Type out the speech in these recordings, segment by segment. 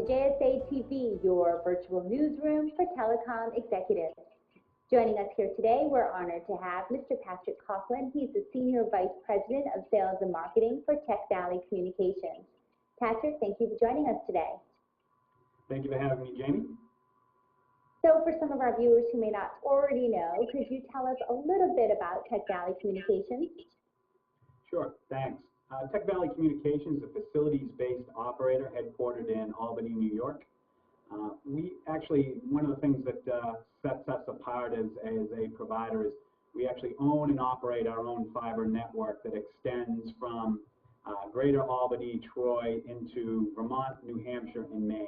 JSA TV, your virtual newsroom for telecom executives. Joining us here today, we're honored to have Mr. Patrick Coughlin. He's the Senior Vice President of Sales and Marketing for Tech Valley Communications. Patrick, thank you for joining us today. Thank you for having me, Jamie. So for some of our viewers who may not already know, could you tell us a little bit about Tech Valley Communications? Sure, thanks. Tech Valley Communications is a facilities-based operator headquartered in Albany, New York. One of the things that sets us apart as a provider is we actually own and operate our own fiber network that extends from greater Albany, Troy, into Vermont, New Hampshire, and Maine.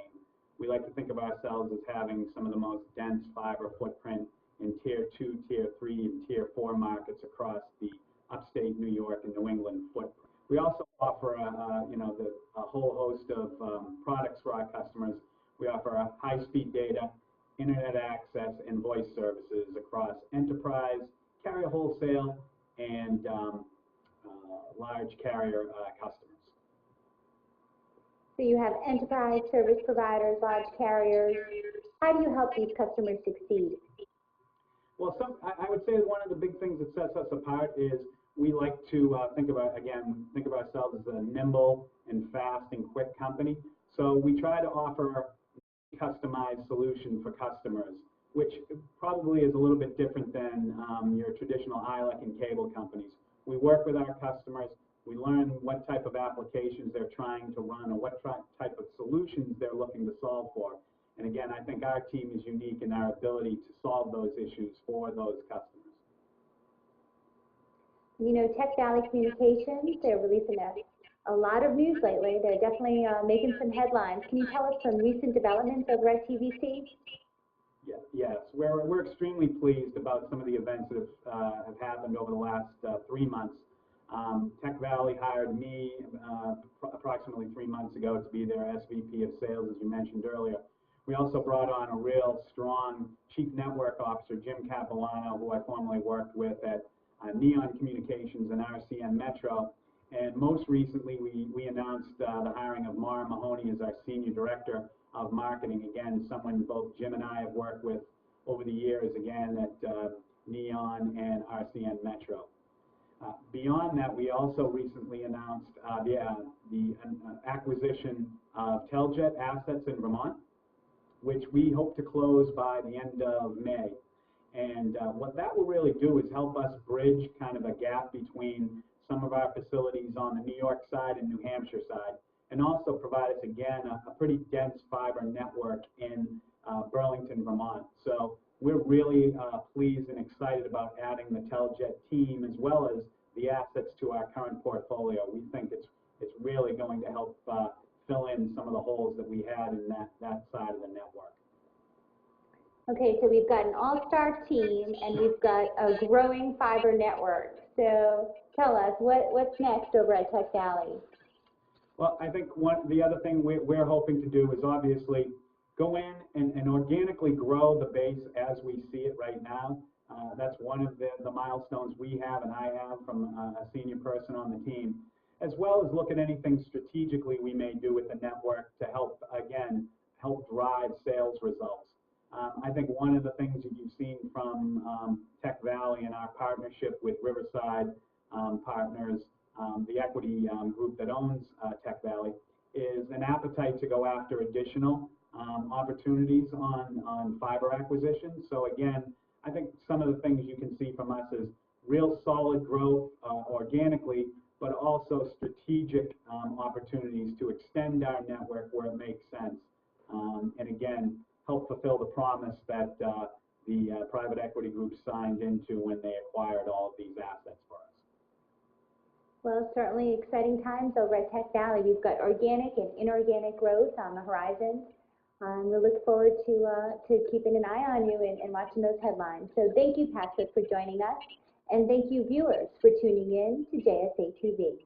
We like to think of ourselves as having some of the most dense fiber footprint in Tier 2, Tier 3, and Tier 4 markets across the upstate New York and New England footprint. We also offer a whole host of products for our customers. We offer high-speed data, internet access, and voice services across enterprise, carrier wholesale, and large carrier customers. So you have enterprise service providers, large carriers. How do you help these customers succeed? Well, I would say one of the big things that sets us apart is we like to think of ourselves as a nimble and fast and quick company. So we try to offer a customized solution for customers, which probably is a little bit different than your traditional ILEC and cable companies. We work with our customers. We learn what type of applications they're trying to run or what type of solutions they're looking to solve for. And again, I think our team is unique in our ability to solve those issues for those customers. You know, Tech Valley Communications, they're releasing a lot of news lately. They're definitely making some headlines. Can you tell us some recent developments over at TVC? Yes, we're extremely pleased about some of the events that have happened over the last 3 months. Tech Valley hired me approximately 3 months ago to be their SVP of Sales, as you mentioned earlier. We also brought on a real strong Chief Network Officer, Jim Capilano, who I formerly worked with at Neon Communications and RCN Metro. And most recently, we announced the hiring of Mara Mahoney as our Senior Director of Marketing. Again, someone both Jim and I have worked with over the years, again, at Neon and RCN Metro. Beyond that, we also recently announced the acquisition of Teljet assets in Vermont, which we hope to close by the end of May. And what that will really do is help us bridge kind of a gap between some of our facilities on the New York side and New Hampshire side, and also provide us, again, a pretty dense fiber network in Burlington, Vermont. So we're really pleased and excited about adding the Teljet team as well as the assets to our current portfolio. We think it's really going to help fill in some of the holes that we had in that side of the network. Okay, so we've got an all-star team and we've got a growing fiber network. So tell us, what's next over at Tech Valley? Well, I think the other thing we're hoping to do is obviously go in and organically grow the base as we see it right now. That's one of the milestones we have and I have from a senior person on the team, as well as look at anything strategically we may do with the network to help drive sales results. I think one of the things that you've seen from Tech Valley and our partnership with Riverside Partners, the equity group that owns Tech Valley, is an appetite to go after additional opportunities on fiber acquisition. So again, I think some of the things you can see from us is real solid growth organically, but also strategic opportunities to extend our network where it makes sense. And again, help fulfill the promise that the private equity group signed into when they acquired all of these assets for us. Well, certainly exciting times over at Tech Valley. We've got organic and inorganic growth on the horizon. We look forward to keeping an eye on you and watching those headlines. So thank you, Patrick, for joining us. And thank you, viewers, for tuning in to JSA TV.